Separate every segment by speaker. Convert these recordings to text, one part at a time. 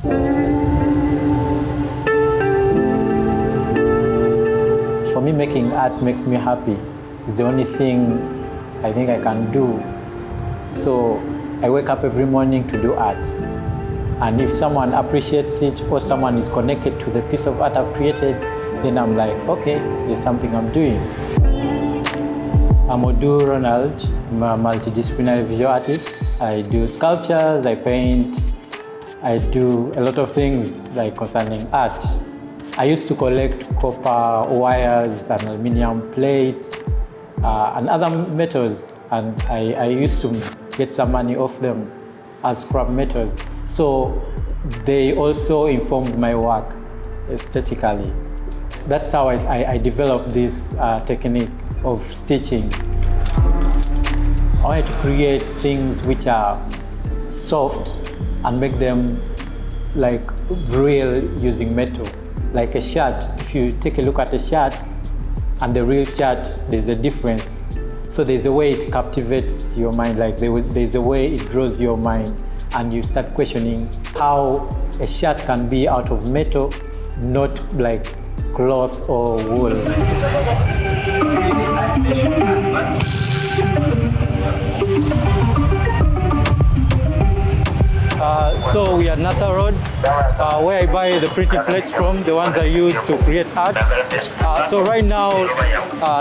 Speaker 1: For me, making art makes me happy. It's the only thing I think I can do. So I wake up every morning to do art. And if someone appreciates it or someone is connected to the piece of art I've created, then I'm like, okay, there's something I'm doing. I'm Odur Ronald. I'm a multidisciplinary visual artist. I do sculptures, I paint, I do a lot of things like concerning art. I used to collect copper wires and aluminum plates and other metals, and I used to get some money off them as scrap metals. So they also informed my work aesthetically. That's how I developed this technique of stitching. I wanted to create things which are soft and make them like real using metal. Like a shirt, if you take a look at a shirt and the real shirt, there's a difference. So there's a way it captivates your mind, like there's a way it draws your mind, and you start questioning how a shirt can be out of metal, not like cloth or wool. So we are at Nata Road, where I buy the printing plates from, the ones I use to create art. So right now,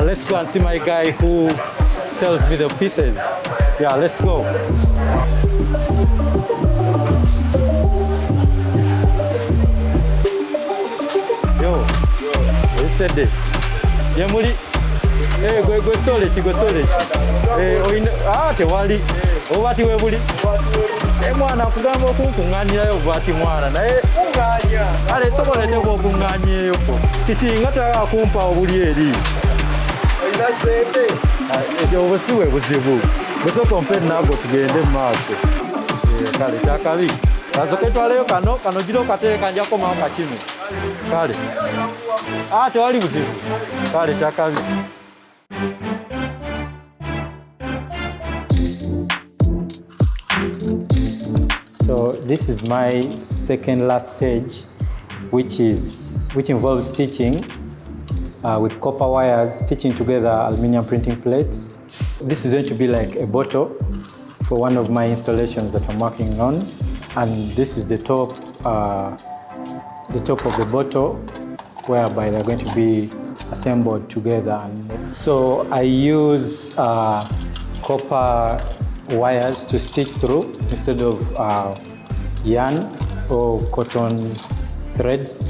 Speaker 1: let's go and see my guy who sells me the pieces. Yeah, let's go. Yo, who said this? Yamuli. Hey, go solid. Tewali. Obati webuli. Mwana kugamba okukunganirayo bwati mwana naye ale sobolete okukunganyeyo kiti ngata akumpa obuli eri ina sente ekyo obusiwe buzibu buso compare nago tugende mu maaso kale kyakabi kazoke twaleyo kano giro kateeka njako mama kino kale tewali buzibu kale kyakabi. So this is my second last stage, which involves stitching with copper wires, stitching together aluminum printing plates. This is going to be like a bottle for one of my installations that I'm working on, and this is the top of the bottle, whereby they're going to be assembled together. And so I use copper wires to stitch through instead of yarn or cotton threads,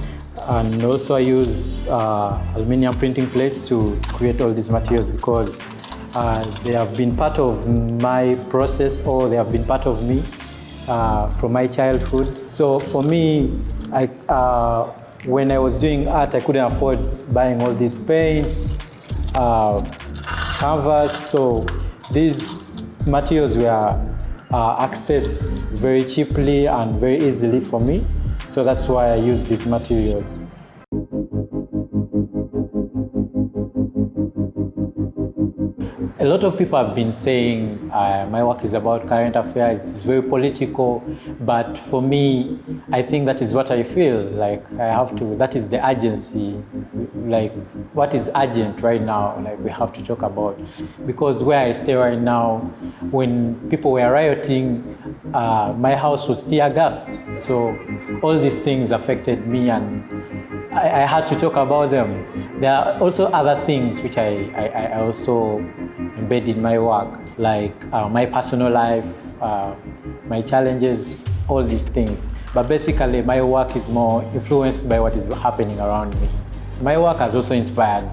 Speaker 1: and also I use aluminum printing plates to create all these materials because they have been part of my process, or they have been part of me from my childhood. So for me, when I was doing art, I couldn't afford buying all these paints, canvas, so these materials were accessed very cheaply and very easily for me, so that's why I use these materials. A lot of people have been saying my work is about current affairs, it's very political, but for me, I think that is what I feel, like I have to, that is the urgency, like what is urgent right now, like we have to talk about. Because where I stay right now, when people were rioting, my house was tear gassed, so all these things affected me and I had to talk about them. There are also other things which I also embed in my work, like my personal life, my challenges, all these things. But basically, my work is more influenced by what is happening around me. My work has also inspired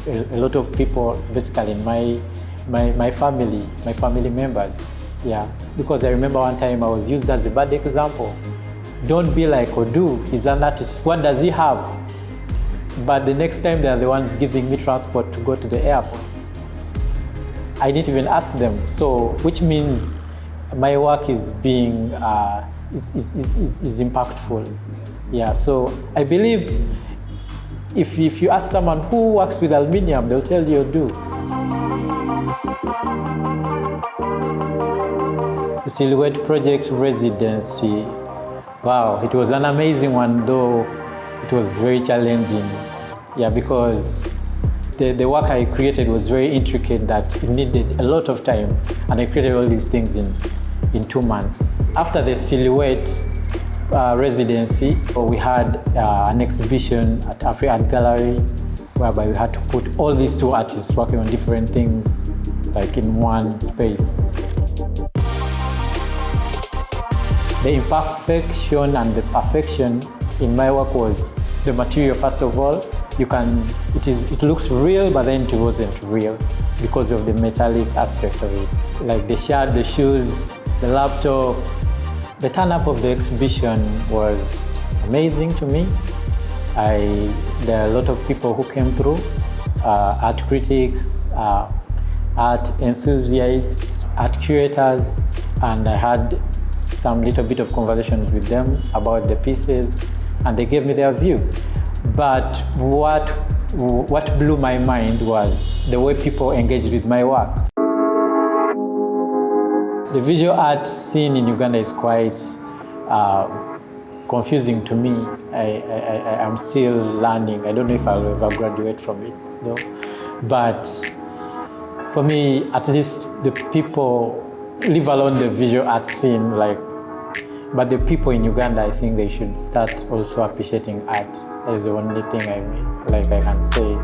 Speaker 1: a lot of people, basically my family members. Yeah, because I remember one time I was used as a bad example. Don't be like Odur, he's an artist, what does he have? But the next time they're the ones giving me transport to go to the airport. I didn't even ask them, so which means my work is being is impactful. Yeah, so I believe if you ask someone who works with aluminium, they'll tell you Odur. The Silhouette Project residency. Wow, it was an amazing one, though it was very challenging. Yeah, because the work I created was very intricate that it needed a lot of time, and I created all these things in 2 months. After the silhouette residency, we had an exhibition at Afri Art Gallery, whereby we had to put all these 2 artists working on different things, like in one space. The imperfection and the perfection in my work was the material. First of all, it looks real, but then it wasn't real because of the metallic aspect of it. Like the shirt, the shoes, the laptop. The turn-up of the exhibition was amazing to me. There are a lot of people who came through, art critics, art enthusiasts, art curators, and I had some little bit of conversations with them about the pieces, and they gave me their view. But what blew my mind was the way people engaged with my work. The visual art scene in Uganda is quite confusing to me. I'm still learning. I don't know if I'll ever graduate from it, though. But for me, at least the people, leave alone the visual art scene, but the people in Uganda, I think they should start also appreciating art. That is the only thing I can say.